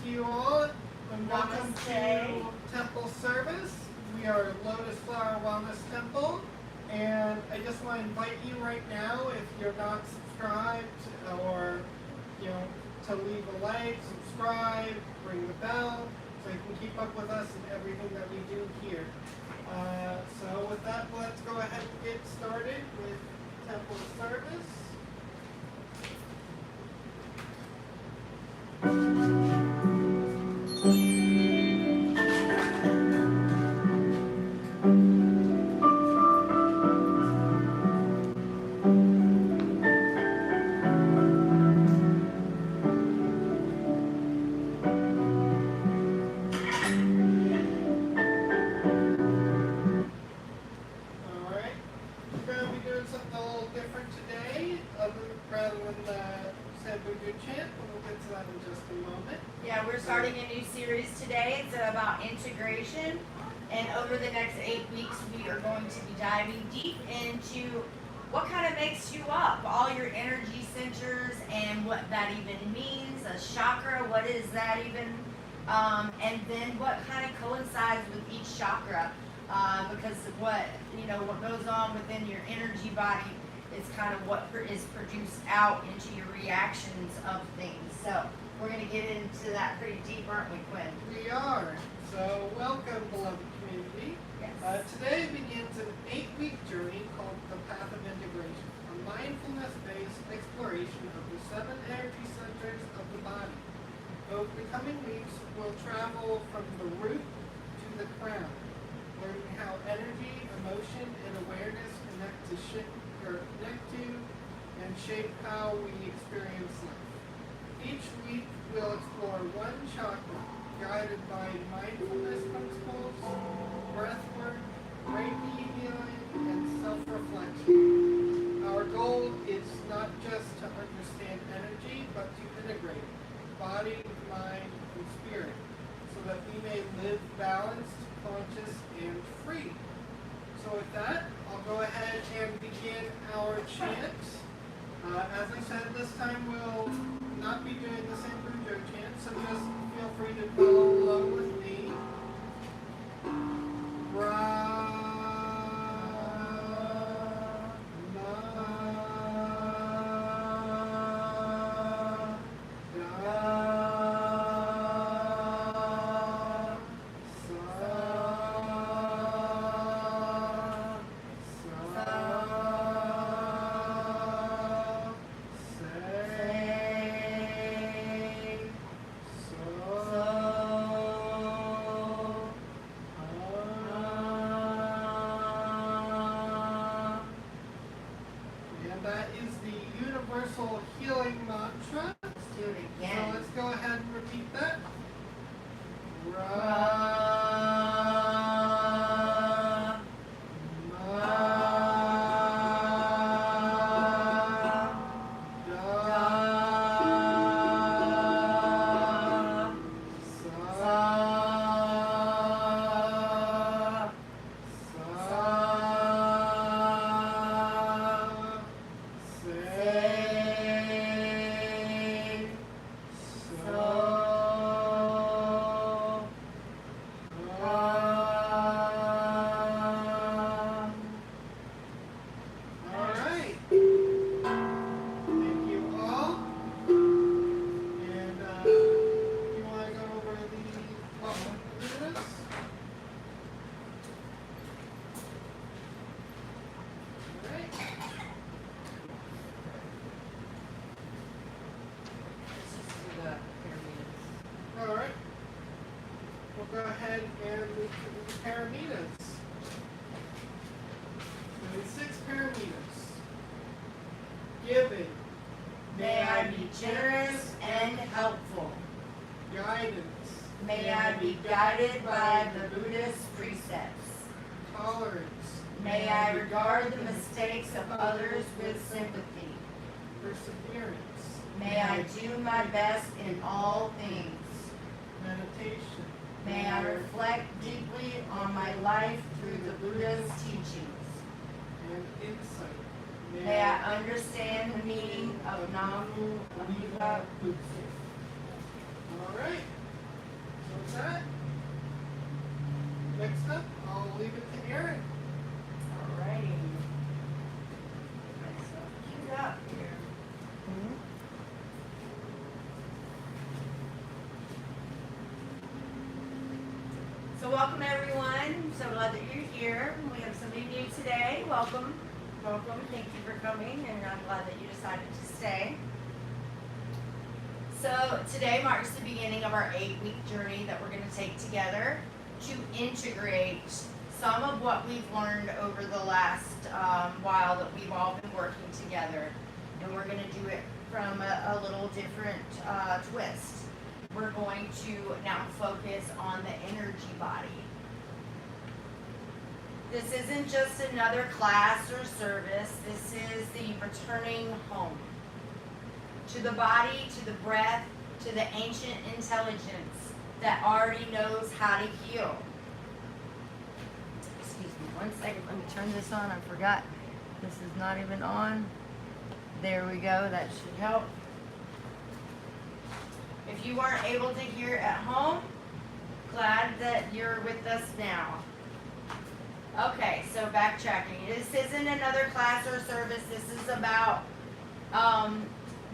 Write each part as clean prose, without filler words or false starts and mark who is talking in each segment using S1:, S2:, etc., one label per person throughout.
S1: to you all, and welcome to Temple Service. We are Lotus Flower Wellness Temple, and I just want to invite you right now, if you're not subscribed, or to leave a like, subscribe, ring the bell, so you can keep up with us and everything that we do here. So with that, let's go ahead and get started with Temple Service.
S2: Yeah, we're starting a new series today. It's about integration, and over the next 8 weeks we are going to be diving deep into what kind of makes you up, all your energy centers and what that even means, a chakra, what is that even, and then what kind of coincides with each chakra, because what goes on within your energy body is kind of what is produced out into your reactions of things. So we're going to get into that pretty deep, aren't we, Quinn?
S1: We are. So welcome, beloved community.
S2: Yes.
S1: Today begins an 8-week journey called the Path of Integration, a mindfulness-based exploration of the 7 energy centers of the body. Over the coming weeks, we'll travel from the root to the crown, learning how energy, emotion, and awareness connect to and shape how we experience life. Each week, we'll explore one chakra, guided by mindfulness principles, breathwork, Reiki healing, and self-reflection. Our goal is not just to understand energy, but to integrate body, mind, and spirit, so that we may live balanced, conscious, and free. So with that, I'll go ahead and begin our chant. As I said, this time we'll not be doing the same Bujo chant, so just feel free to follow along with me. Healing mantra.
S2: Let's do it again.
S1: So let's go ahead and repeat that. Alright. We'll go ahead and move to the paramitas. So 6 paramitas. Giving.
S2: May I be generous and helpful.
S1: Guidance.
S2: May I be guided by the Buddhist precepts.
S1: Tolerance.
S2: May I regard the mistakes of others with sympathy.
S1: Perseverance.
S2: May I do my best in all things.
S1: Meditation.
S2: May I reflect deeply on my life through the Buddha's teachings.
S1: And insight.
S2: May I understand the meaning of Namu Amida Butsu.
S1: All right.
S2: welcome everyone. I'm so glad that you're here. We have somebody new today. Welcome. Welcome. Thank you for coming, and I'm glad that you decided to stay. So today marks the beginning of our 8-week journey that we're going to take together to integrate some of what we've learned over the last while that we've all been working together. And we're going to do it from a little different twist. We're going to now focus on the energy body. This isn't just another class or service. This is the returning home. To the body, to the breath, to the ancient intelligence that already knows how to heal. Excuse me one second, let me turn this on. I forgot this is not even on. There we go, that should help. If you weren't able to hear at home, glad that you're with us now. Okay, so backtracking. This isn't another class or service. This is about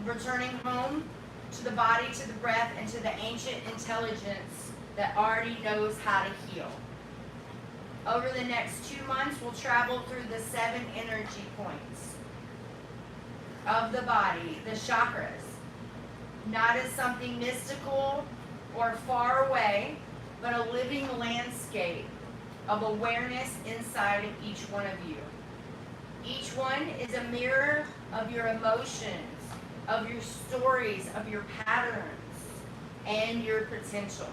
S2: returning home to the body, to the breath, and to the ancient intelligence that already knows how to heal. Over the next 2 months, we'll travel through the 7 energy points of the body, the chakras. Not as something mystical or far away, but a living landscape of awareness inside of each one of you. Each one is a mirror of your emotions, of your stories, of your patterns, and your potential.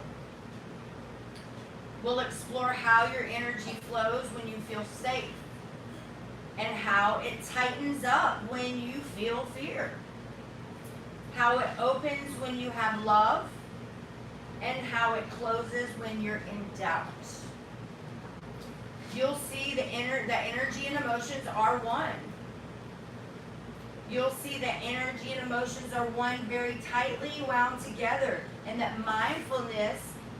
S2: We'll explore how your energy flows when you feel safe, and how it tightens up when you feel fear. How it opens when you have love, and how it closes when you're in doubt. You'll see the energy and emotions are one. You'll see that energy and emotions are one, very tightly wound together, and that mindfulness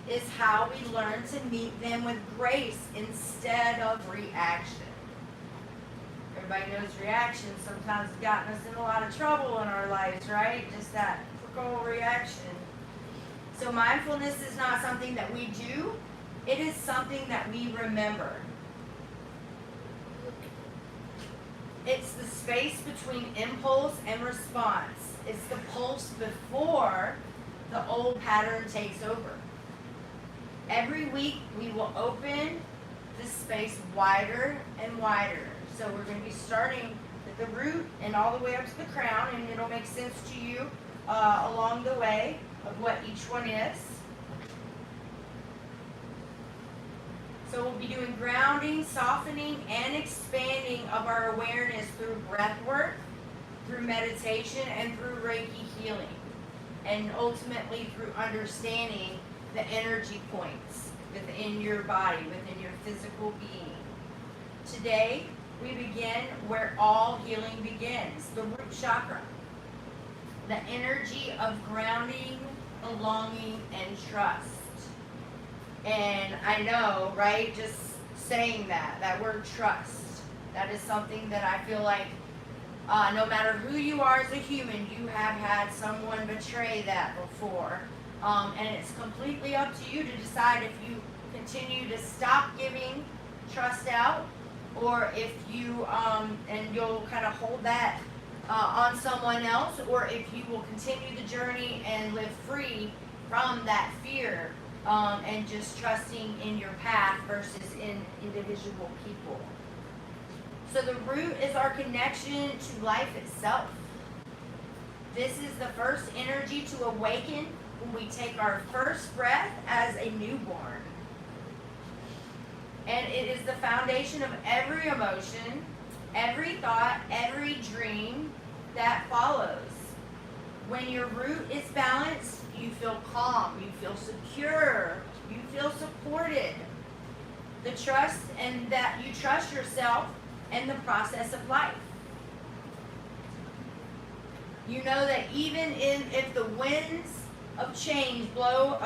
S2: is how we learn to meet them with grace instead of reaction. Everybody knows reaction sometimes has gotten us in a lot of trouble in our lives, right? Just that typical reaction. So mindfulness is not something that we do, it is something that we remember. It's the space between impulse and response. It's the pulse before the old pattern takes over. Every week we will open this space wider and wider. So we're going to be starting at the root and all the way up to the crown, and it'll make sense to you along the way of what each one is. So we'll be doing grounding, softening, and expanding of our awareness through breathwork, through meditation, and through Reiki healing. And ultimately through understanding the energy points within your body, within your physical being. Today, we begin where all healing begins, the root chakra. The energy of grounding, belonging, and trust. And I know, right, just saying that word trust, that is something that I feel like no matter who you are as a human, you have had someone betray that before. And it's completely up to you to decide if you continue to stop giving trust out, or if you, and you'll kind of hold that on someone else, or if you will continue the journey and live free from that fear. And just trusting in your path versus in individual people. So the root is our connection to life itself. This is the first energy to awaken when we take our first breath as a newborn. And it is the foundation of every emotion, every thought, every dream that follows. When your root is balanced, you feel calm, you feel secure, you feel supported. The trust, and that you trust yourself and the process of life. You know that even if the winds of change blow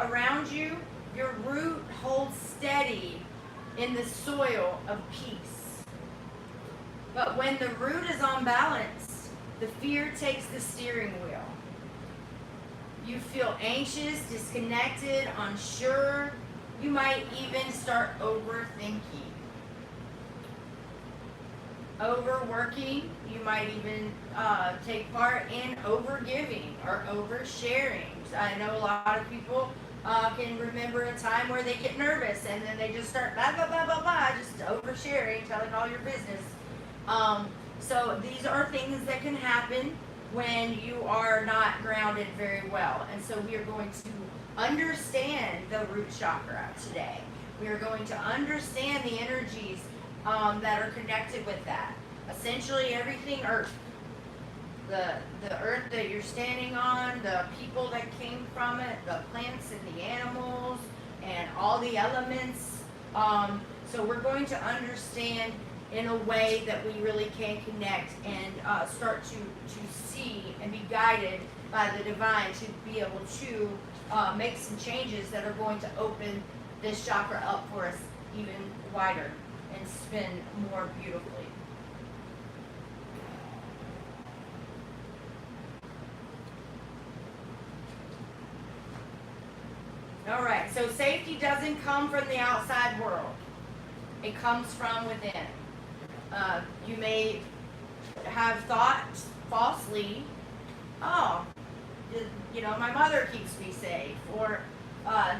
S2: around you, your root holds steady in the soil of peace. But when the root is on balance, the fear takes the steering wheel. You feel anxious, disconnected, unsure. You might even start overthinking. Overworking, you might even take part in overgiving or oversharing. I know a lot of people can remember a time where they get nervous and then they just start blah, blah, blah, blah, blah, just oversharing, telling all your business. So these are things that can happen when you are not grounded very well. And so we are going to understand the root chakra today. We are going to understand the energies that are connected with that. Essentially everything earth. The earth that you're standing on, the people that came from it, the plants and the animals, and all the elements. So we're going to understand in a way that we really can connect and start to see and be guided by the divine to be able to make some changes that are going to open this chakra up for us even wider and spin more beautifully. All right, so safety doesn't come from the outside world. It comes from within. You may have thought falsely, oh, my mother keeps me safe, or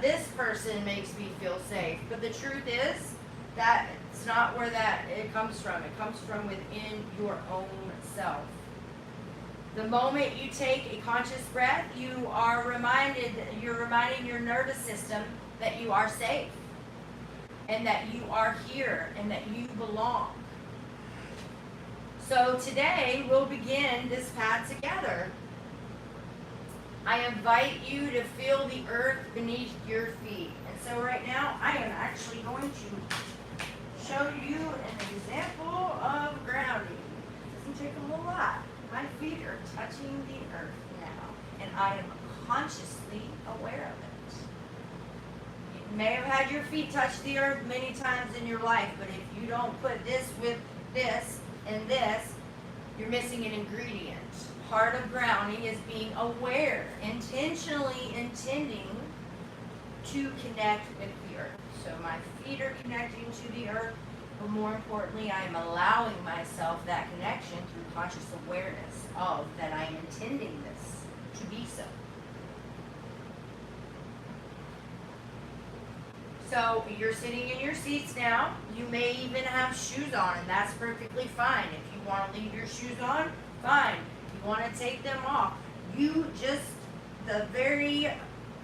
S2: this person makes me feel safe. But the truth is that it's not where it comes from. It comes from within your own self. The moment you take a conscious breath, you're reminding your nervous system that you are safe and that you are here and that you belong. So today we'll begin this path together. I invite you to feel the earth beneath your feet. And so right now I am actually going to show you an example of grounding. It doesn't take a whole lot. My feet are touching the earth now, and I am consciously aware of it. You may have had your feet touch the earth many times in your life, but if you don't put this with this and this, you're missing an ingredient. Part of grounding is being aware, intentionally intending to connect with the earth. So my feet are connecting to the earth, but more importantly, I am allowing myself that connection through conscious awareness of that I am intending this to be so. So you're sitting in your seats now. You may even have shoes on, and that's perfectly fine. If you want to leave your shoes on, fine. If you want to take them off, the very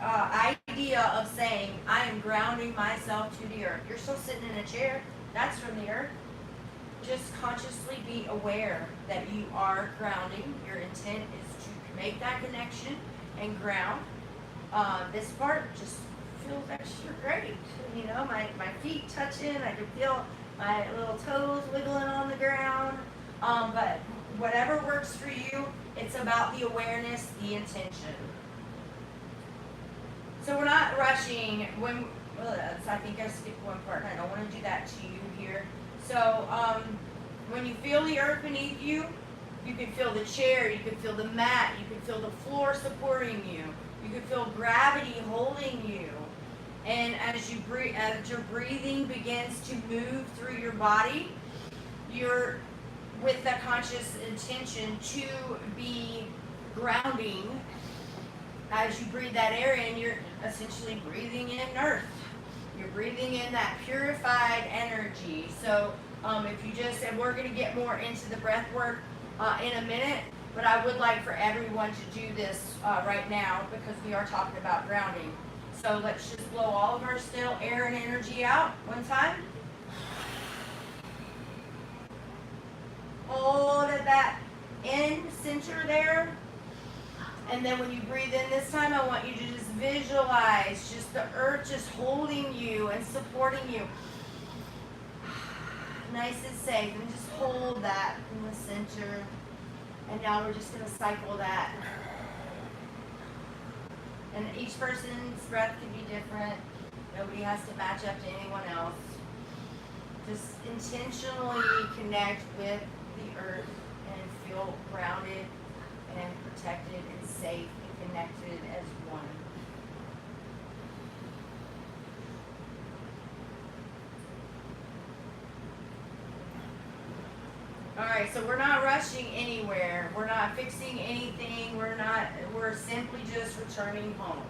S2: idea of saying, I am grounding myself to the earth. You're still sitting in a chair. That's from the earth. Just consciously be aware that you are grounding. Your intent is to make that connection and ground. This part just feels extra great. My feet touching. I can feel my little toes wiggling on the ground. But whatever works for you, it's about the awareness, the intention. So we're not rushing I think I skipped one part, and I don't want to do that to you here. So when you feel the earth beneath you, you can feel the chair, you can feel the mat, you can feel the floor supporting you, you can feel gravity holding you. And as your breathing begins to move through your body, you're with the conscious intention to be grounding. As you breathe that air in, you're essentially breathing in earth. You're breathing in that purified energy. So and we're going to get more into the breath work in a minute, but I would like for everyone to do this right now because we are talking about grounding. So let's just blow all of our still air and energy out one time. Hold at that in center there. And then when you breathe in this time, I want you to just visualize just the earth just holding you and supporting you. Nice and safe. And just hold that in the center. And now we're just going to cycle that. And each person's breath can be different. Nobody has to match up to anyone else. Just intentionally connect with the earth and feel grounded and protected and safe and connected as one. Alright, so we're not rushing anywhere. We're not fixing anything. We're simply just returning home.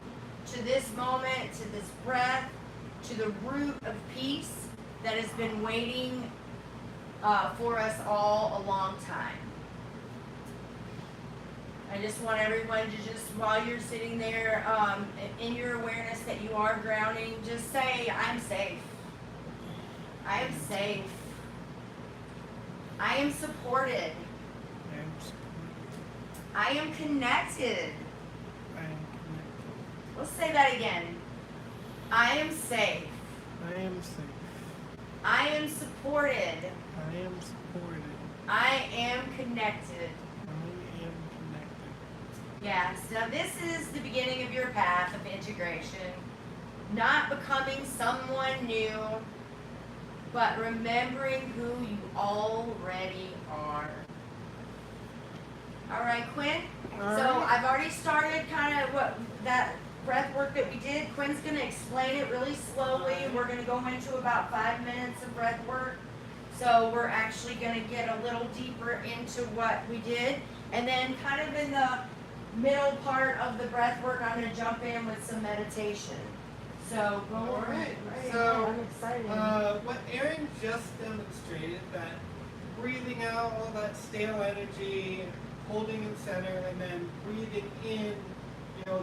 S2: To this moment, to this breath, to the root of peace that has been waiting for us all a long time. I just want everyone to just, while you're sitting there, in your awareness that you are grounding, just say, I'm safe. I am safe. I am supported. I am connected. Let's say that again. I am safe.
S1: I am safe.
S2: I am supported.
S1: I am supported.
S2: I am connected.
S1: I am connected.
S2: Yes. Now this is the beginning of your path of integration. Not becoming someone new, but remembering who you already are. All right, Quinn? So I've already started kind of what that breath work that we did. Quinn's going to explain it really slowly. We're going to go into about 5 minutes of breath work. So we're actually going to get a little deeper into what we did. And then kind of in the middle part of the breath work, I'm going to jump in with some meditation. So go
S1: All right.
S2: right.
S1: So
S2: I'm excited.
S1: what Erin just demonstrated, that breathing out all that stale energy, holding in center, and then breathing in,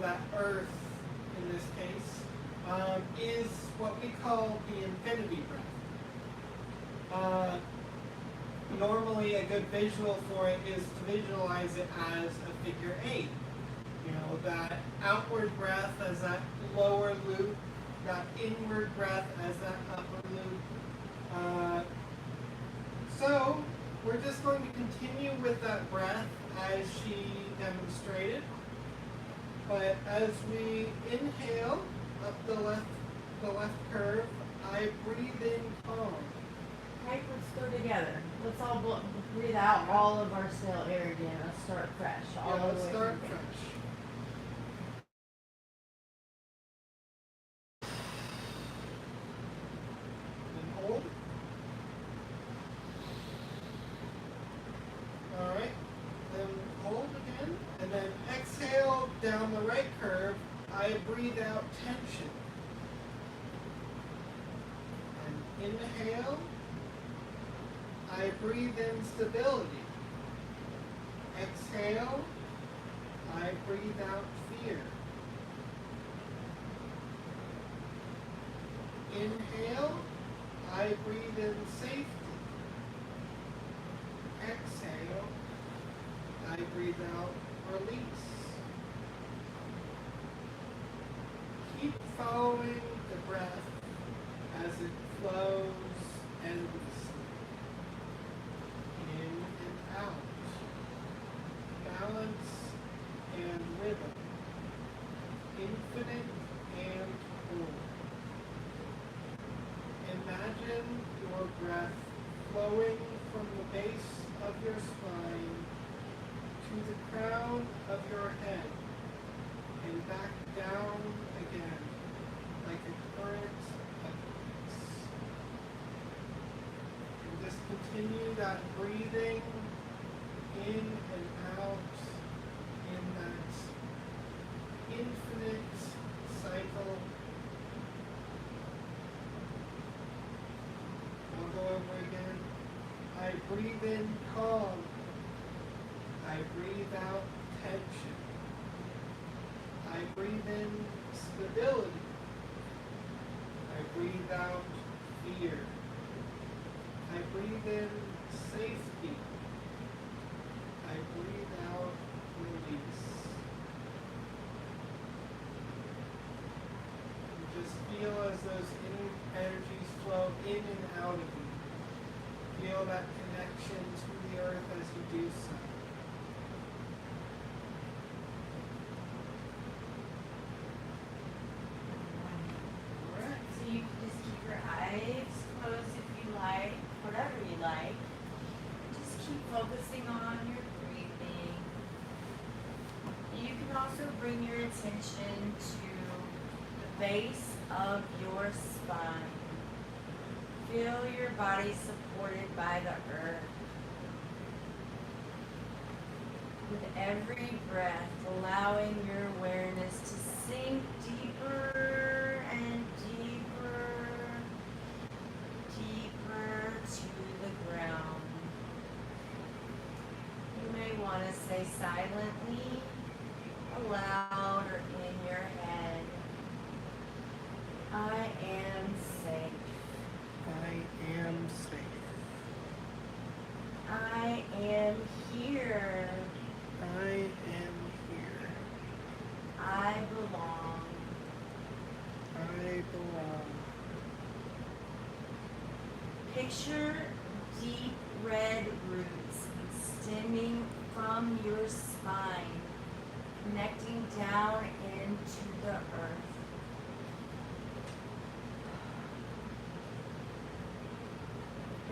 S1: that earth in this case, is what we call the infinity breath. Normally a good visual for it is to visualize it as a figure 8. That outward breath as that lower loop, that inward breath as that upper loop. So we're just going to continue with that breath as she demonstrated. But as we inhale up the left curve, I breathe in calm.
S2: Okay, let's go together. Let's all breathe out all of our stale air again. Let's start fresh.
S1: Let's start fresh. And hold. Alright. Then hold again. And then exhale down the right curve. I breathe out tension. And inhale. I breathe in stability. Exhale. I breathe out fear. Inhale. I breathe in safety. Exhale. I breathe out release. Keep following the breath as it flows endlessly. In and out. Balance and rhythm. Infinite and whole. Imagine your breath flowing from the base of your spine to the crown of your head and back down again like a current of peace. And just continue that breathing in and out in that infinite cycle. I'll go over again. I breathe in calm. I breathe out tension. I breathe in stability. I breathe out fear. I breathe in safety. I breathe out release. And just feel as those energies flow in and out of you. Feel that connection to the earth as you do so.
S2: So you can just keep your eyes closed if you like, whatever you like. Just keep focusing on your breathing. You can also bring your attention to the base of your spine. Feel your body supported by the earth. With every breath, allowing your awareness to sink deeper and deeper, deeper to the ground. You may want to say silently, aloud, or in your head, I am safe.
S1: I am safe.
S2: I am here.
S1: I am here.
S2: I belong.
S1: I belong.
S2: Picture deep red roots extending from your spine, connecting down into the earth.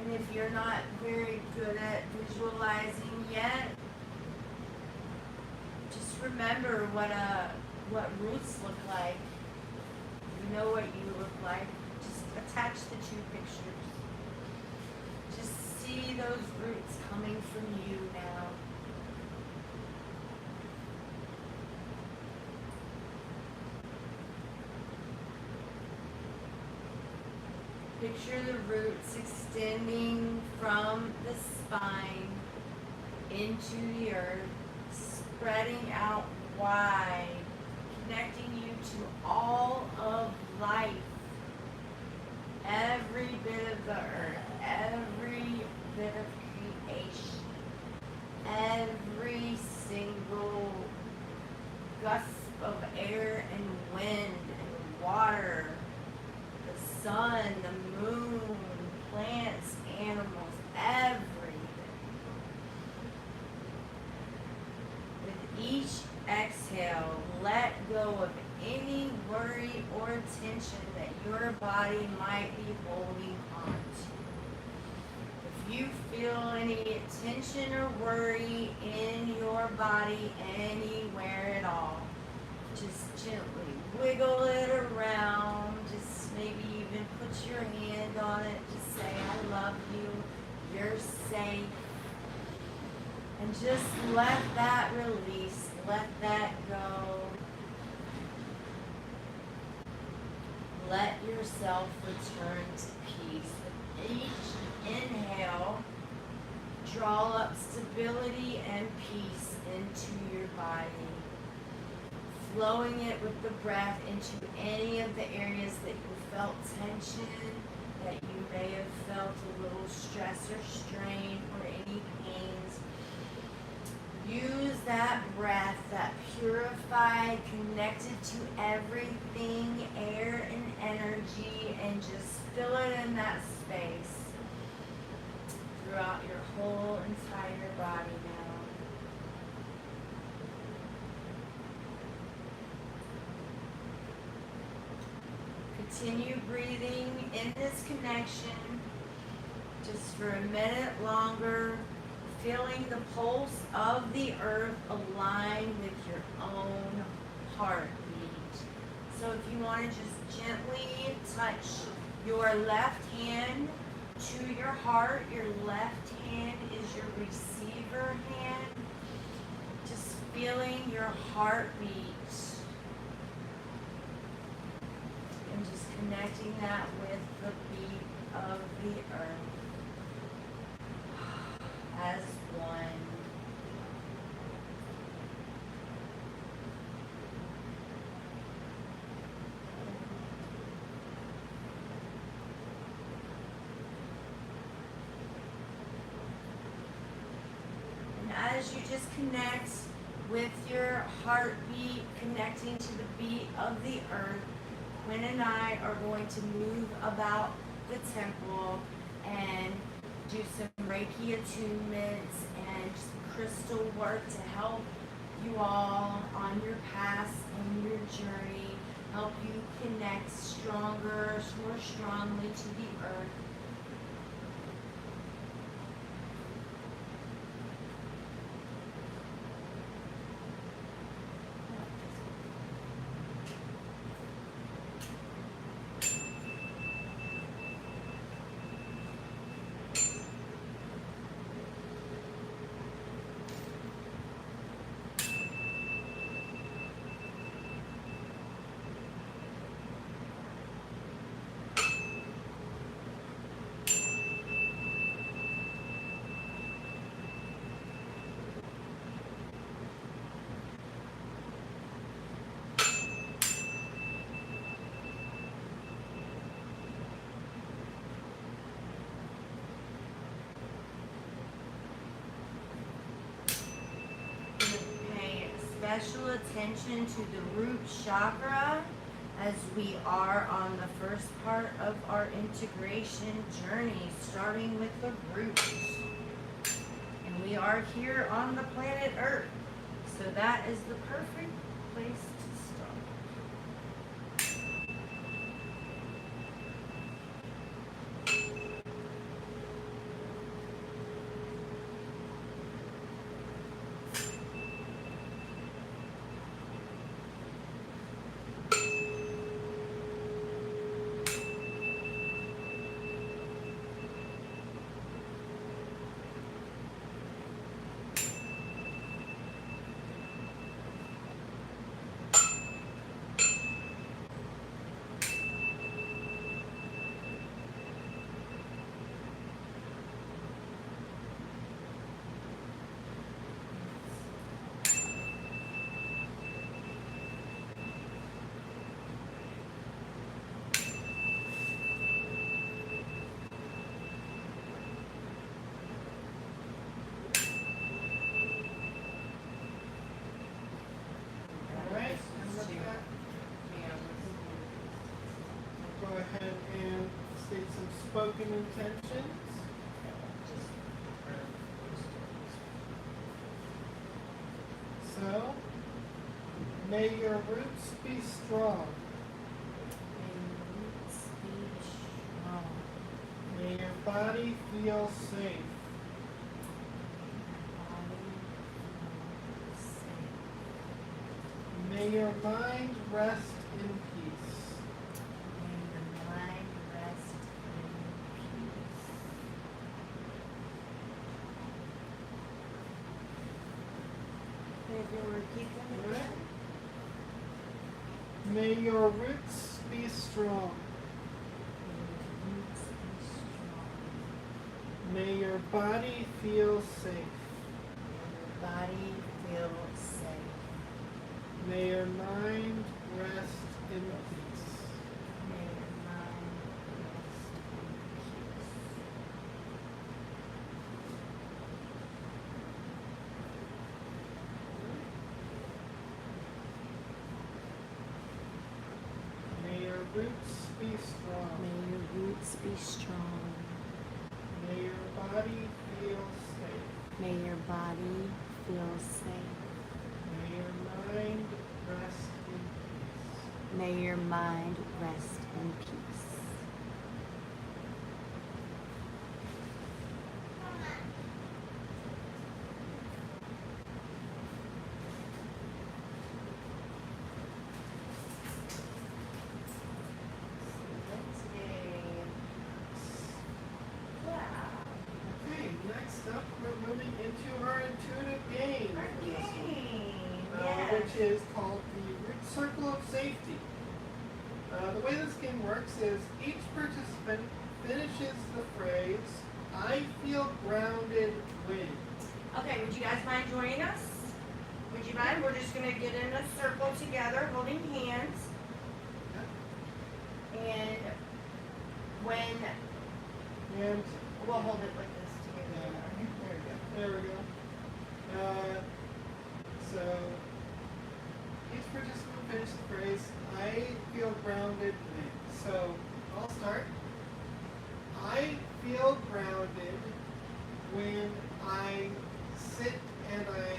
S2: And if you're not very good at visualizing yet, just remember what roots look like. You know what you look like. Just attach the two pictures. Just see those roots coming from you now. Picture the roots extending from the spine into the earth, spreading out wide, connecting you to all of life, every bit of the earth, every bit of creation, every single gust of air and wind and water, the sun, the moon, plants, animals, everything. With each exhale, let go of any worry or tension that your body might be holding on to. If you feel any tension or worry in your body anywhere at all, just gently wiggle it around. Just maybe even put your hand on it. Just say, I love you. You're safe. And just let that release. Let that go. Let yourself return to peace. With each inhale, draw up stability and peace into your body. Flowing it with the breath into any of the areas that you felt tension, that you may have felt a little stress or strain or any pains. Use that breath, that purified, connected to everything, air and energy, and just fill it in that space throughout your whole entire body now. Continue breathing in this connection just for a minute longer, feeling the pulse of the earth align with your own heartbeat. So if you want to just gently touch your left hand to your heart, your left hand is your receiver hand, just feeling your heartbeat. And just connecting that with the beat of the earth as one. And as you just connect with your heartbeat, connecting to the beat of the earth, Quinn and I are going to move about the temple and do some Reiki attunements and just crystal work to help you all on your path and your journey, help you connect stronger, more strongly to the earth. special attention to the root chakra as we are on the first part of our integration journey, starting with the root. And we are here on the planet Earth, so that is the perfect place to start.
S1: Alright, and with that, we'll go ahead and state some spoken intentions. So, may your roots be strong. May your body feel safe. May your mind rest in peace. Alright. May your roots be strong. May your body feel safe. May your mind rest in peace. May your roots be strong. May your body feel safe.
S3: May your body feel safe.
S1: May your mind rest in peace.
S3: May your mind rest in peace.
S1: Okay, next up we're moving into our intuitive game. Which is called the root circle of safety. The way this game works is each participant finishes the phrase, I feel grounded when.
S2: Okay, would you guys mind joining us? Would you mind? We're just going to get in a circle together, holding hands. And when
S1: And
S2: we'll hold it like this together.
S1: there we go. So each participant finishes the phrase, I feel grounded when. So I'll start. I feel grounded when I sit and I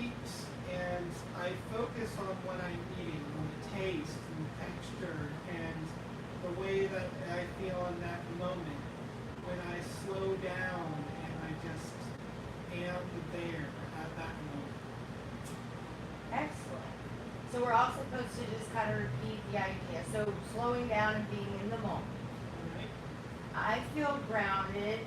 S1: eat and I focus on what I'm eating, on the taste and texture and the way that I feel in that moment. When I slow down and I just am there at that moment.
S2: Excellent. So we're all supposed to just kind of repeat the idea. So slowing down and being in the moment.
S1: Alright?
S2: I feel grounded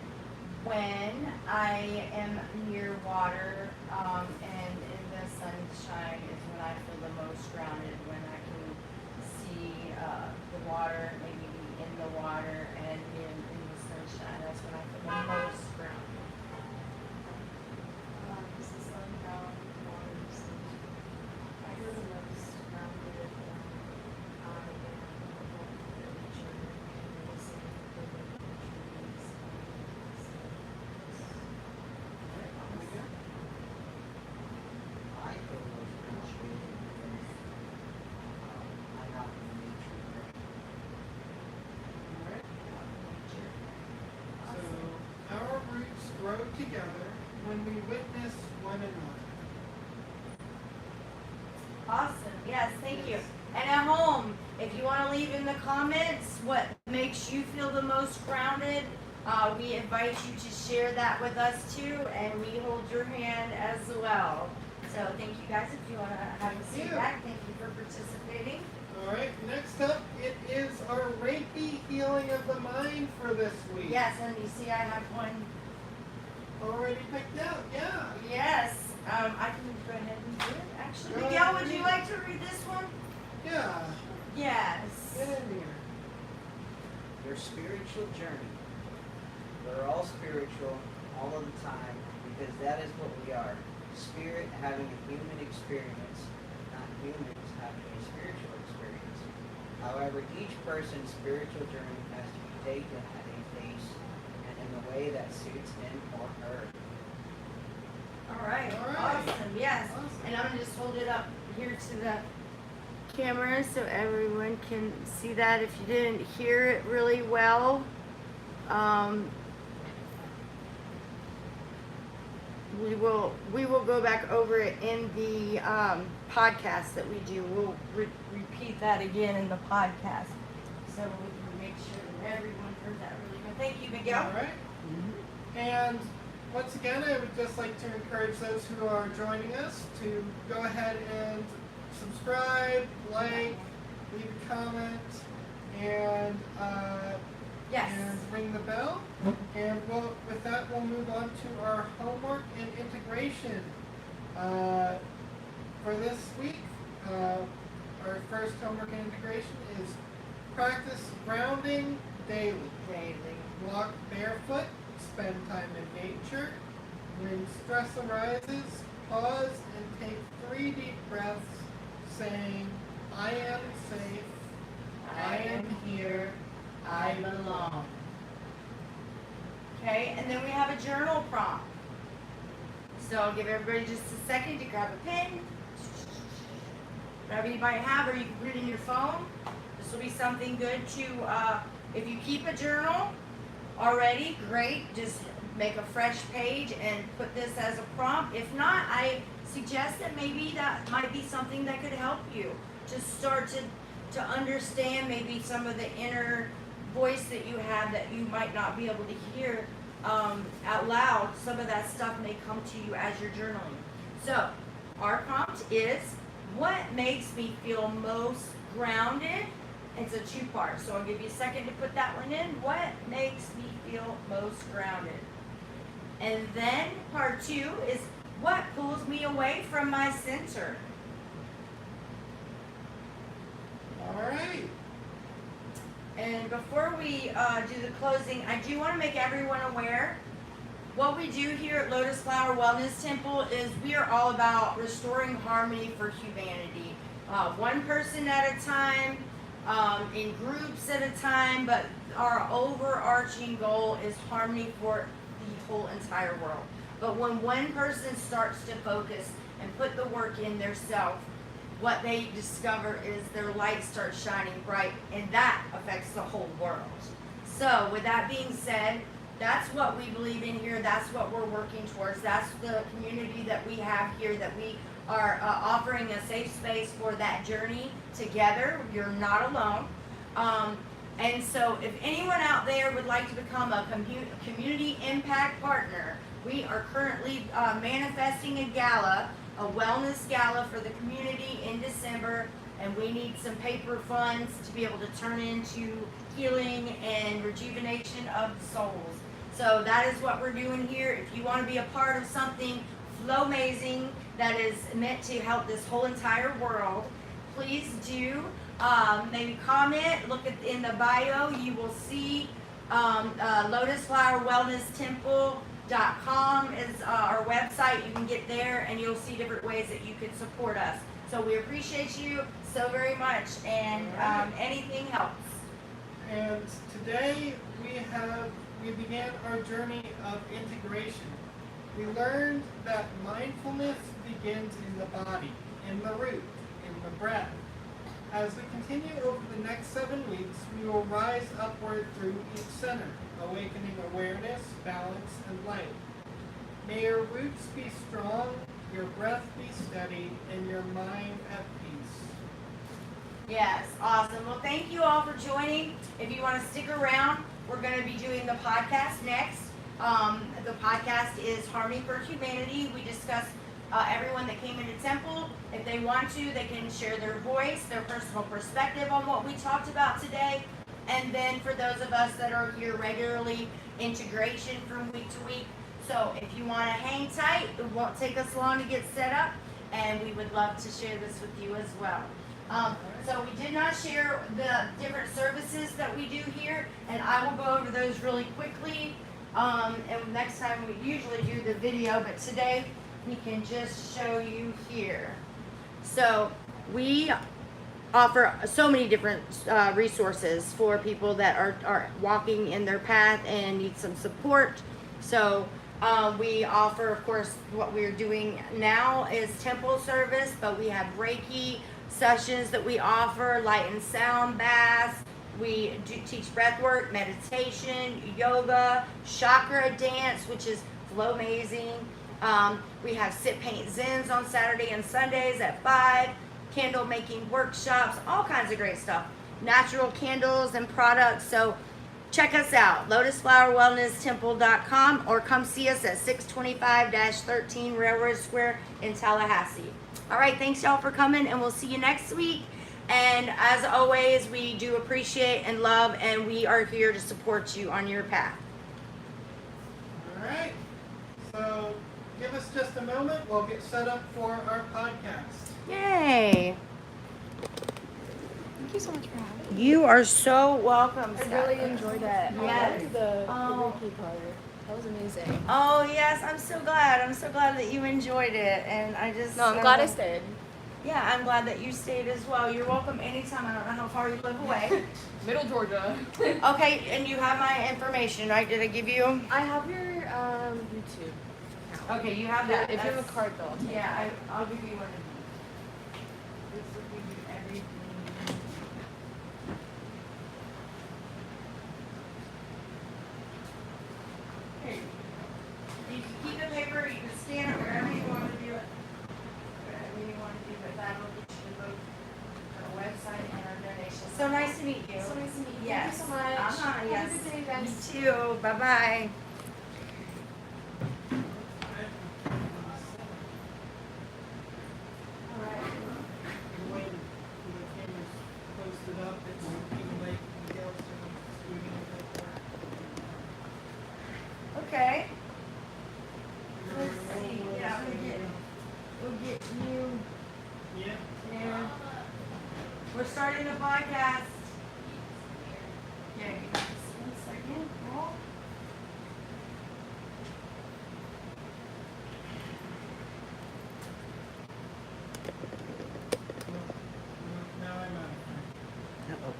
S2: when I am near water, and in the sunshine is when I feel the most grounded, when I can see the water, maybe be in the water and be in the sunshine. That's when I feel the most grounded.
S3: This is slowing down waters. I feel the most grounded when I am alone in nature and noticing the living trees and
S4: I feel most grounded
S1: together when we witness one another.
S2: Awesome. Yes, thank you.
S1: Yes.
S2: And at home, if you want to leave in the comments what makes you feel the most grounded, we invite you to share that with us too, and we hold your hand as well. So thank you guys. If you want to have a seat back, thank you for participating.
S1: All right, next up, it is our Reiki healing of the mind for this week.
S2: Yes, and you see I have one.
S1: Already picked out, yeah.
S2: Yes, I can go ahead and do it. Actually,
S1: Go
S2: Miguel,
S1: ahead.
S2: would you like to read this one?
S1: Yeah,
S2: Yes.
S1: get in here.
S4: Your spiritual journey. We're all spiritual all of the time because that is what we are. Spirit having a human experience, not humans having a spiritual experience. However, each person's spiritual journey has to be taken at a pace and in the way that suits him or her.
S2: All right.
S1: All right.
S2: Awesome. Yes.
S1: Awesome.
S2: And I'm gonna just hold it up here to the camera so everyone can see that. If you didn't hear it really well, we will go back over it in the podcast that we do. We'll repeat that again in the podcast, so we can make sure that everyone heard that really good. Thank you, Miguel.
S1: All right. And once again, I would just like to encourage those who are joining us to go ahead and subscribe, like, leave a comment, and
S2: Yes.
S1: and ring the bell. And with that, we'll move on to our homework and integration. For this week, our first homework and integration is practice grounding daily. Walk barefoot, spend time in nature. When stress arises, pause and take 3 deep breaths, saying, I am safe, I am here, I belong.
S2: Okay, and then we have a journal prompt. So I'll give everybody just a second to grab a pen. Whatever you might have, or you can put it in your phone. This will be something good to, if you keep a journal already, great. Just make a fresh page and put this as a prompt. If not, I suggest that maybe that might be something that could help you to start to understand maybe some of the inner voice that you have that you might not be able to hear out loud. Some of that stuff may come to you as you're journaling. So our prompt is, what makes me feel most grounded? It's a 2-part, so I'll give you a second to put that one in. What makes me feel most grounded? And then part 2 is, what pulls me away from my center?
S1: All right.
S2: And before we do the closing, I do want to make everyone aware, what we do here at Lotus Flower Wellness Temple is we are all about restoring harmony for humanity. One person at a time, in groups at a time, but our overarching goal is harmony for the whole entire world. But when one person starts to focus and put the work in their self, what they discover is their light starts shining bright, and that affects the whole world. So with that being said, that's what we believe in here. That's what we're working towards. That's the community that we have here, that we are offering a safe space for that journey together. You're not alone. And so if anyone out there would like to become a community impact partner, we are currently manifesting a gala, a wellness gala for the community in December, and we need some paper funds to be able to turn into healing and rejuvenation of the souls. So that is what we're doing here. If you want to be a part of something flow-mazing that is meant to help this whole entire world, please do. Maybe comment, look in the bio, you will see Lotus Flower Wellness Temple.com is our website. You can get there and you'll see different ways that you can support us. So we appreciate you so very much, and anything helps.
S1: And today we began our journey of integration. We learned that mindfulness begins in the body, in the root, in the breath. As we continue over the next 7 weeks, we will rise upward through each center, awakening awareness, balance, and light. May your roots be strong, your breath be steady, and your mind at peace.
S2: Yes, awesome. Well, thank you all for joining. If you want to stick around, we're going to be doing the podcast next. The podcast is Harmony for Humanity. We discuss everyone that came into Temple. If they want to, they can share their voice, their personal perspective on what we talked about today. And then for those of us that are here regularly, integration from week to week. So if you want to hang tight, it won't take us long to get set up, and we would love to share this with you as well. So we did not share the different services that we do here, and I will go over those really quickly. And next time we usually do the video, but today we can just show you here. So we offer so many different resources for people that are walking in their path and need some support. So we offer, of course, what we're doing now is temple service, but we have Reiki sessions that we offer, light and sound baths. We do teach breathwork, meditation, yoga, chakra dance, which is flow amazing. We have sit, paint, zens on Saturday and Sundays at 5. Candle making workshops, all kinds of great stuff. Natural candles and products. So check us out, lotusflowerwellnesstemple.com, or come see us at 625-13 Railroad Square in Tallahassee. All right, thanks y'all for coming, and we'll see you next week. And as always, we do appreciate and love, and we are here to support you on your path.
S1: All right. So give us just a moment. We'll get set up for our podcast.
S2: Yay.
S3: Thank you so much for having me.
S2: You are so welcome.
S3: I really enjoyed it.
S2: Yes.
S3: The
S2: Oh.
S3: Reiki part. That was amazing.
S2: Oh yes, I'm so glad. I'm so glad that you enjoyed it, and I just.
S3: No, I'm glad I stayed.
S2: Yeah, I'm glad that you stayed as well. You're welcome anytime. I don't know how far you live away.
S3: Middle Georgia.
S2: Okay, and you have my information, right? Did I give you?
S3: I have your YouTube account.
S2: Okay, you have that.
S3: If you have a
S2: That's-
S3: card though, I'll take it.
S2: Yeah, I'll give you one of these. This will give you everything. Here. You can keep the paper, you can scan it wherever you want to do it. Whatever you want to do, but that'll get you both our website and our donation. So nice to meet you.
S3: So nice to meet you.
S2: Yes.
S3: Thank you so much.
S2: Uh-huh, yes.
S3: Have a good day, guys.
S2: You too. Bye-bye.
S1: We're waiting for the cameras posted up. It's even late. Miguel's doing
S2: Okay. Let's see. Yeah, we'll get you
S1: Yeah.
S2: there. We're starting the podcast. Yeah, give me just 1 second. Roll.
S1: Now I'm out.
S4: Uh-oh.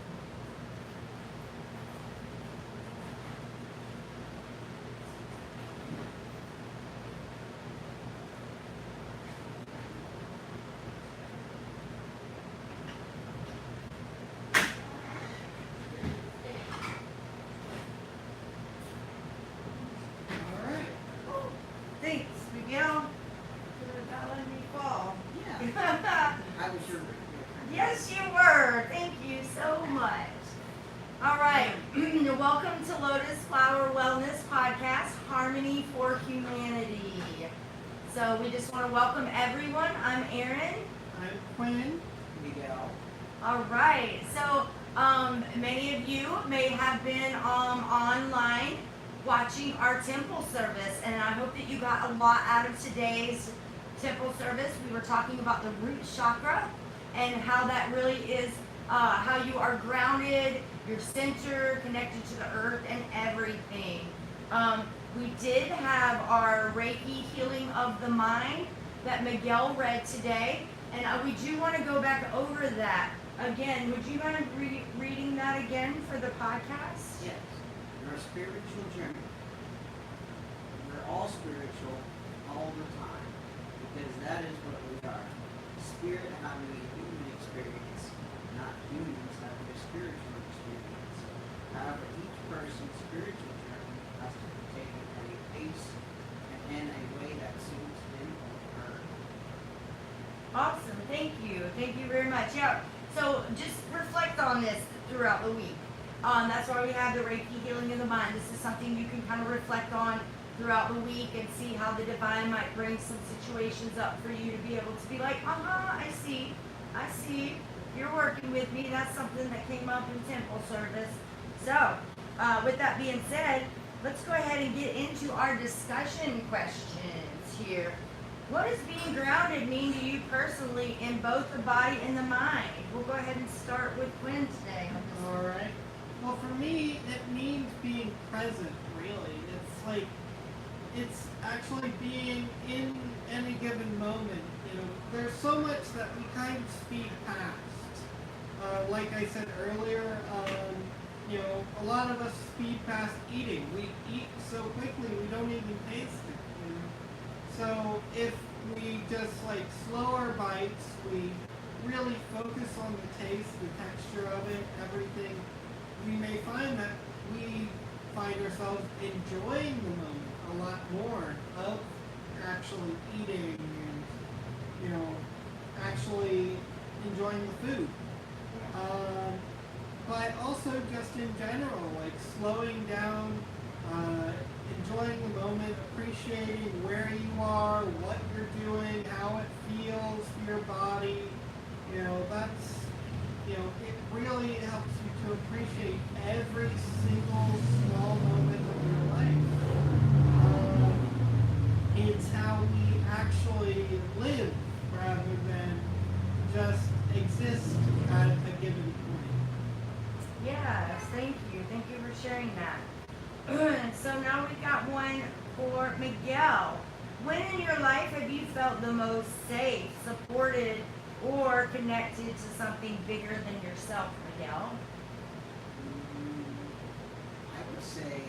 S1: All right.
S2: Thanks, Miguel. For not letting me fall.
S4: Yeah. I was sure.
S2: Yes, you were. Thank you so much. All right. Welcome to Lotus Flower Wellness Podcast, Harmony for Humanity. So we just want to welcome everyone. I'm Erin.
S1: I'm Quinn.
S4: Miguel.
S2: All right. So many of you may have been online watching our temple service, and I hope that you got a lot out of today's temple service. We were talking about the root chakra and how that really is how you are grounded, your center, connected to the earth and everything. We did have our Reiki healing of the mind that Miguel read today, and we do want to go back over that again. Would you mind reading that again for the podcast?
S4: Yes. Your spiritual journey. We're all spiritual all the time because that is what we are. Spirit having a human experience, not humans having a spiritual experience. However, each person's spiritual journey has to be taken at a pace and in a way that suits him or her.
S2: Awesome. Thank you. Thank you very much. Yeah. So just reflect on this throughout the week. That's why we have the Reiki healing of the mind. This is something you can kind of reflect on throughout the week and see how the divine might bring some situations up for you to be able to be like, I see, you're working with me. That's something that came up in temple service. So, with that being said, let's go ahead and get into our discussion questions here. What does being grounded mean to you personally in both the body and the mind? We'll go ahead and start with Quinn today on this.
S1: All right. Well, for me, it means being present, really. It's like, it's actually being in any given moment. You know, there's so much that we kind of speed past. Like I said earlier, you know, a lot of us speed past eating. We eat so quickly we don't even taste it. You know? So if we just like slow our bites, we really focus on the taste, the texture of it, everything, we may find that we find ourselves enjoying the moment a lot more of actually eating and, you know, actually enjoying the food. But also just in general, like slowing down, enjoying the moment, appreciating where you are, what you're doing, how it feels to your body. You know, that's, you know, it really helps you to appreciate every single small moment of your life. It's how we actually live rather than just exist at a given point.
S2: Yes, thank you. Thank you for sharing that. So now we've got one for Miguel. When in your life have you felt the most safe, supported, or connected to something bigger than yourself, Miguel?
S4: I would say,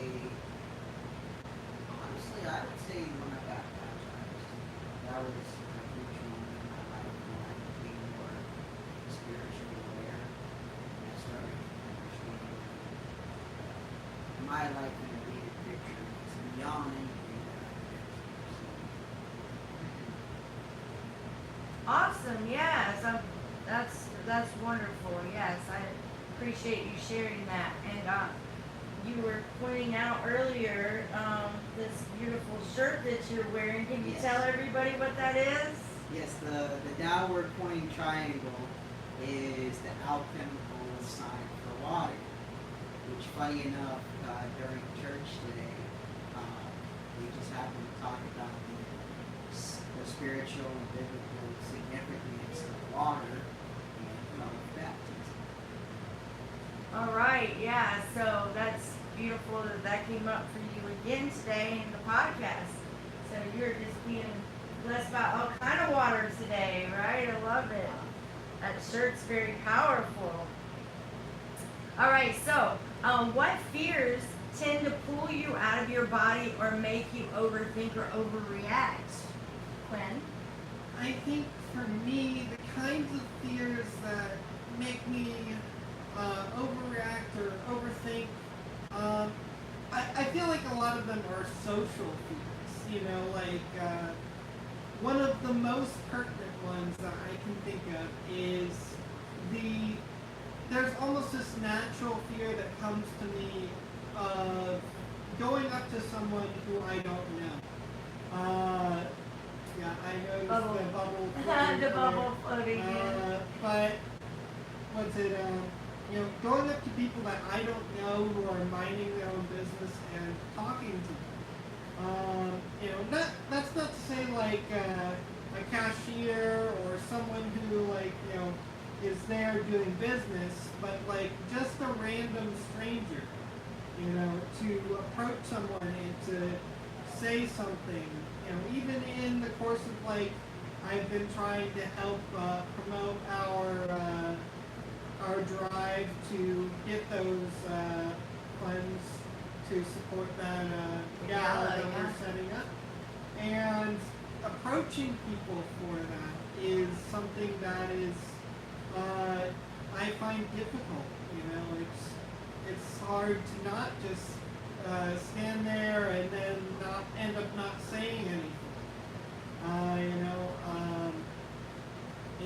S4: honestly, I would say when I got baptized, that was a huge moment in my life when I became more spiritually aware and I started understanding my life in a bigger picture. It's beyond anything that I could ever see.
S2: Awesome. Yes, that's wonderful. Yes, I appreciate you sharing that. And you were pointing out earlier this beautiful shirt that you're wearing. Can you
S4: Yes.
S2: tell everybody what that is?
S4: Yes, the downward pointing triangle is the alchemical sign for water, which funny enough, during church today, we just happened to talk about the spiritual and biblical significance of water and baptism.
S2: All right. Yeah. So that's beautiful that came up for you again today in the podcast. So you're just being blessed by all kind of water today, right? I love it. That shirt's very powerful. All right, so what fears tend to pull you out of your body or make you overthink or overreact? Quinn?
S1: I think for me, the kinds of fears that make me overreact or overthink, I feel like a lot of them are social fears. You know, like one of the most pertinent ones that I can think of is there's almost this natural fear that comes to me of going up to someone who I don't know. Yeah, I know
S2: Bubble.
S1: the bubble.
S2: The bubble floating in.
S1: But what's it? You know, going up to people that I don't know who are minding their own business and talking to them. You know, that's not to say like a cashier or someone who like, you know, is there doing business, but like just a random stranger, you know, to approach someone and to say something, you know, even in the course of like, I've been trying to help promote our drive to get those funds to support that gala that we're setting up. And approaching people for that is something that is, I find difficult. You know, it's hard to not just stand there and then not end up not saying anything.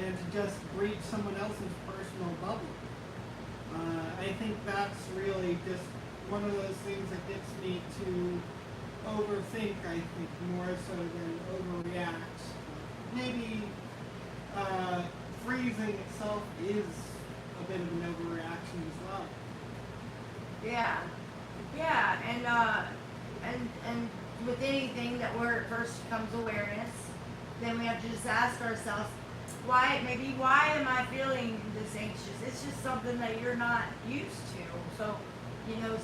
S1: And to just breach someone else's personal bubble. I think that's really just one of those things that gets me to overthink, I think, more so than overreact. Maybe freezing itself is a bit of an overreaction as well.
S2: Yeah, and with anything that first comes awareness, then we have to just ask ourselves, why am I feeling this anxious? It's just something that you're not used to. So,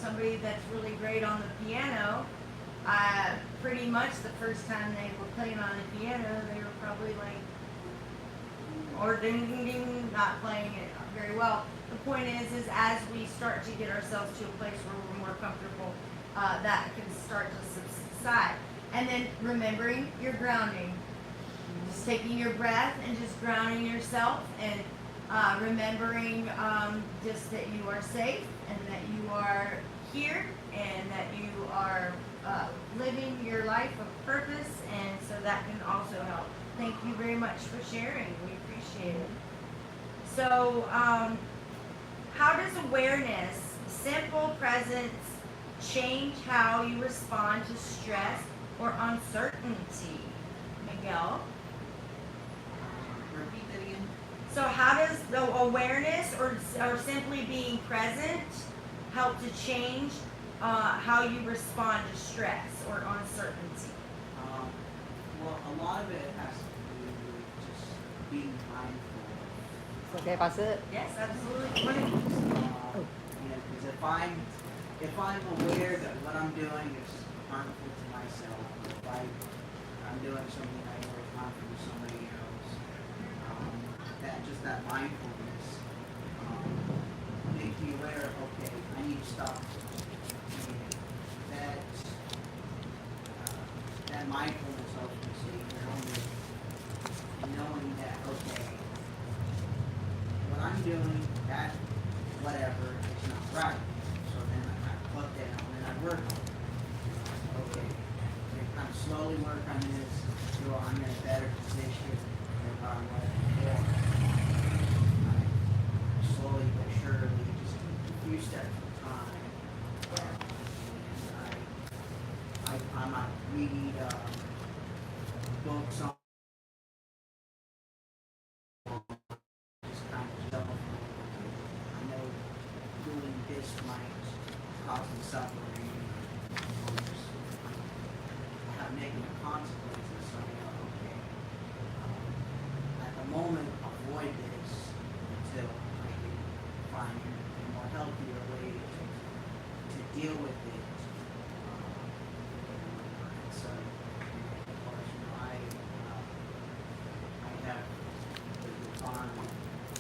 S2: somebody that's really great on the piano, pretty much the first time they were playing on the piano, they were probably like, or ding ding ding, not playing it very well. The point is as we start to get ourselves to a place where we're more comfortable, that can start to subside. And then remembering your grounding. Just taking your breath and just grounding yourself and remembering just that you are safe and that you are here and that you are living your life of purpose, and so that can also help. Thank you very much for sharing. We appreciate it. So, how does awareness, simple presence, change how you respond to stress or uncertainty? Miguel?
S4: Repeat that again.
S2: So how does the awareness or simply being present help to change how you respond to stress or uncertainty?
S4: Well, a lot of it has to do with just being mindful.
S5: Okay, pass it.
S2: Yes, absolutely.
S4: Because if I'm aware that what I'm doing is harmful to myself, or if I'm doing something I know is harmful to somebody else, that mindfulness makes me aware. Okay, I need to stop. That mindfulness helps me see grounded and knowing that, okay, what I'm doing, that whatever, is not right. So then I put down and I work on it. Okay, I'm slowly work on this so I'm in a better position than I was before. I slowly but surely, just a few steps at a time. And I might read books on just kind of stuff. I know doing this might cause me suffering, or just have negative consequences. So okay, at the moment, avoid this until I can find a more healthier way to deal with it. So, of course, I have the bond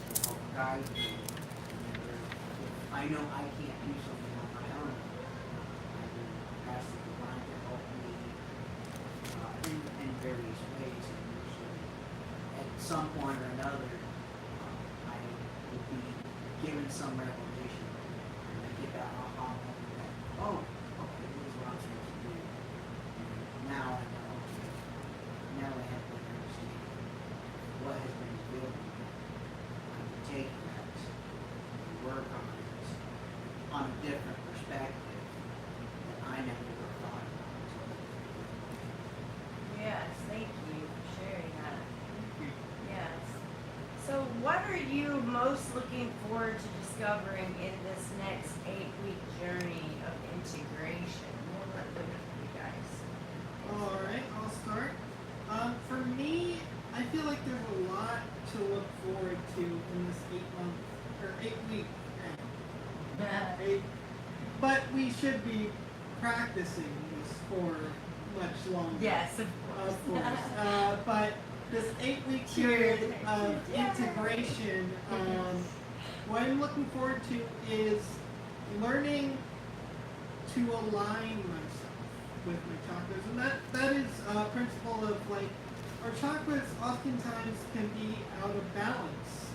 S4: to help guide me. If I know I can't do something on my own, I can ask the divine to help me in various ways. And usually, at some point or another, I would be given some revelation, and I get that aha moment that, oh, okay, this is what I'm supposed to do. And now I know, okay, now I have to understand what has been revealed to me. I can take that and work on it on a different perspective that I never would have thought about.
S2: Yes, thank you for sharing that. Yes. So what are you most looking forward to discovering in this next 8-week journey of integration? We'll let them for you guys.
S1: Alright, I'll start. For me, I feel like there's a lot to look forward to in this 8 week. But we should be practicing this for much longer.
S2: Yes, of
S1: Of
S2: course.
S1: course. But this 8-week period of integration, what I'm looking forward to is learning to align myself with my chakras. And that is a principle of like, our chakras oftentimes can be out of balance.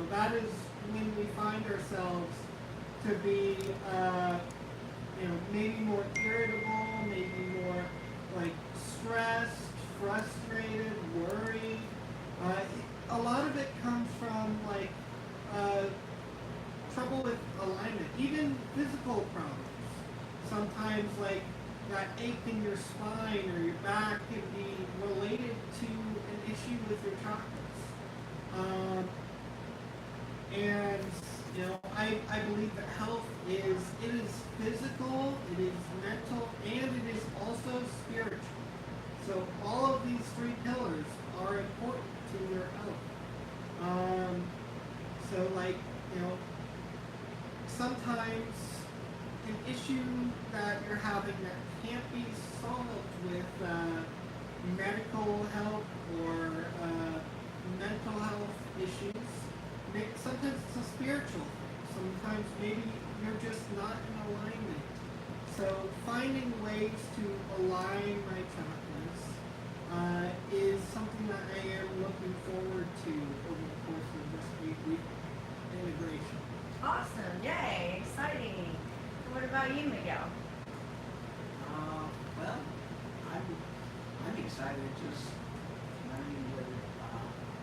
S1: That is when we find ourselves to be, maybe more irritable physical problems. Sometimes like that ache in your spine or your back can be related to an issue with your chakras. And I believe that health is physical, it is mental, and it is also spiritual. So all of these three pillars are important to your health. So like, sometimes an issue that you're having that can't be solved with medical help or mental health issues. Sometimes it's a spiritual thing. Sometimes maybe you're just not in alignment. So finding ways to align my chakras is something that I am looking forward to over the course of this 8-week integration.
S2: Awesome. Yay. Exciting. What about you, Miguel?
S4: Well, I'm excited just learning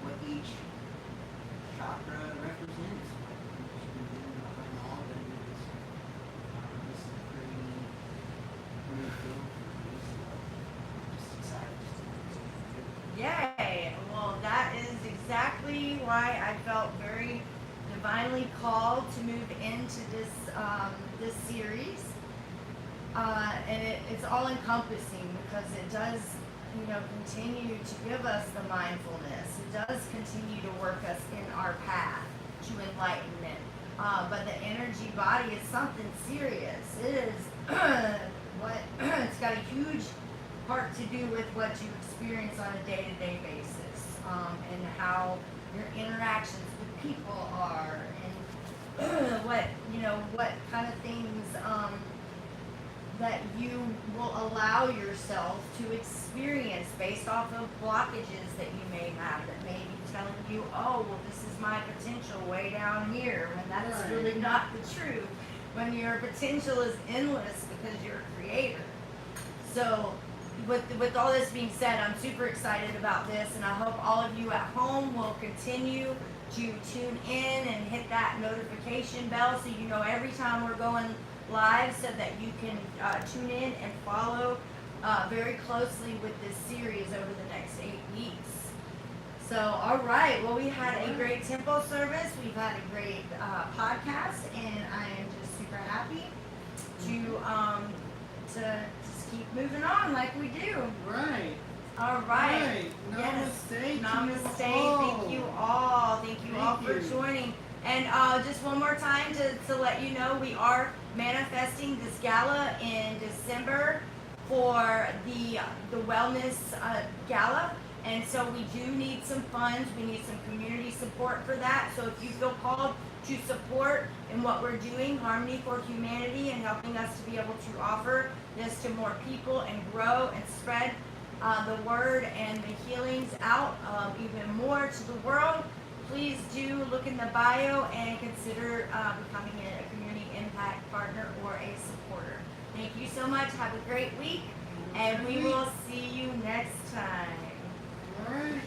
S4: what each chakra represents. Just been doing behind all of it. This is pretty cool for me, so I'm just excited.
S2: Yay! Well, that is exactly why I felt very divinely called to move into this this series, and it's all encompassing because it does, continue to give us the mindfulness. It does continue to work us in our path to enlightenment. But the energy body is something serious. It is it's got a huge part to do with what you experience on a day-to-day basis, and how your interactions with people are, and what kind of things that you will allow yourself to experience based off of blockages that you may have that may be telling you, oh, well, this is my potential way down here, when that is really not the truth, when your potential is endless because you're a creator. So with all this being said, I'm super excited about this, and I hope all of you at home will continue to tune in and hit that notification bell so you know every time we're going live, so that you can tune in and follow very closely with this series over the next 8 weeks. So, all right. Well, we had a great temple service. We've had a great podcast, and I am just super happy to just keep moving on like we do.
S1: Right.
S2: All right.
S1: Namaste.
S2: Yes. Namaste.
S1: To you all.
S2: Thank you all for joining. And just one more time to let you know, we are manifesting this gala in December for the wellness gala. And so we do need some funds. We need some community support for that. So if you feel called to support in what we're doing, Harmony for Humanity, and helping us to be able to offer this to more people and grow and spread the word and the healings out even more to the world, please do look in the bio and consider becoming a community impact partner or a supporter. Thank you so much. Have a great week, and we will see you next time.
S1: All right.